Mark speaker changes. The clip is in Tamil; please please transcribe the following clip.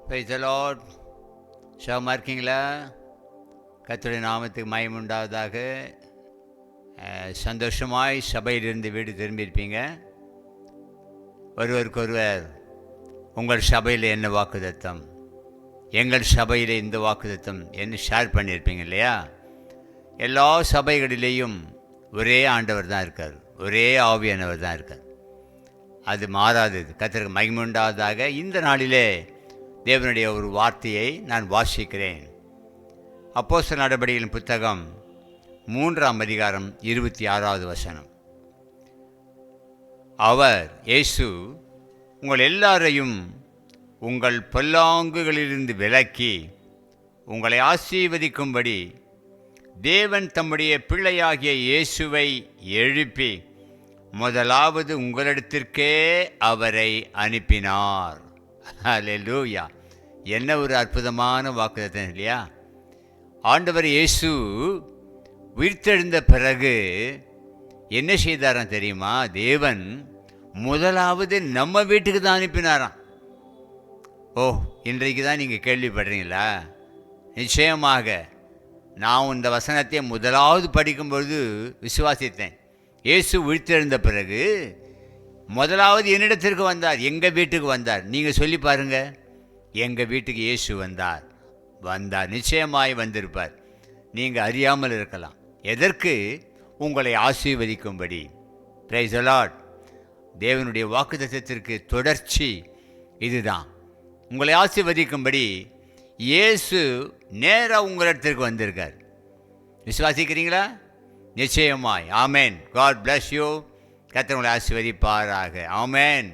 Speaker 1: Praise the Lord. ஷவமாக இருக்கீங்களா? கர்த்தருடைய நாமத்துக்கு மகிமை உண்டாவதாக. சந்தோஷமாய் சபையிலிருந்து வீடு திரும்பியிருப்பீங்க. ஒருவருக்கொருவர் உங்கள் சபையில் என்ன வாக்குத்தத்தம், எங்கள் சபையில் இந்த வாக்குத்தத்தம் என்ன ஷேர் பண்ணியிருப்பீங்க இல்லையா? எல்லா சபைகளிலேயும் ஒரே ஆண்டவர் தான் இருக்கார், ஒரே ஆவியானவர் தான் இருக்கார். அது மாறாதது. கர்த்தருக்கு மகிமை உண்டாவதாக. இந்த நாளிலே தேவனுடைய ஒரு வார்த்தையை நான் வாசிக்கிறேன். அப்போஸ்தலர் நடபடிகளின் புத்தகம் 3ஆம் அதிகாரம் 26வது வசனம். அவர் இயேசு உங்கள் எல்லாரையும் உங்கள் பொல்லாங்குகளிலிருந்து விலக்கி உங்களை ஆசீர்வதிக்கும்படி தேவன் தம்முடைய பிள்ளையாகிய இயேசுவை எழுப்பி முதலாவது உங்களிடத்திற்கே அவரை அனுப்பினார். அல்லேலூயா! என்ன ஒரு அற்புதமான வாக்குத்தத்தம் இல்லையா? ஆண்டவர் இயேசு உயிர்த்தெழுந்த பிறகு என்ன செய்தாராம் தெரியுமா? தேவன் முதலாவது நம்ம வீட்டுக்கு தான் அனுப்பினாராம். ஓ, இன்றைக்கு தான் நீங்கள் கேள்விப்படுறீங்களா? நிச்சயமாக நான் இந்த வசனத்தை முதலாவது படிக்கும்பொழுது விசுவாசித்தேன். இயேசு உயிர்த்தெழுந்த பிறகு முதலாவது என்னிடத்திற்கு வந்தார், எங்கள் வீட்டுக்கு வந்தார். நீங்கள் சொல்லி பாருங்கள், எங்கள் வீட்டுக்கு இயேசு வந்தார். நிச்சயமாய் வந்திருப்பார். நீங்கள் அறியாமல் இருக்கலாம். எதற்கு? உங்களை ஆசீர்வதிக்கும்படி. Praise the Lord. தேவனுடைய வாக்குத்தத்தத்திற்கு தொடர்ச்சி இதுதான். உங்களை ஆசீர்வதிக்கும்படி இயேசு நேராக உங்களிடத்திற்கு வந்திருக்கார். விசுவாசிக்கிறீங்களா? நிச்சயமாய். ஆமேன். God bless you. கர்த்தர் உங்களை ஆசீர்வதிப்பாராக. ஆமேன்.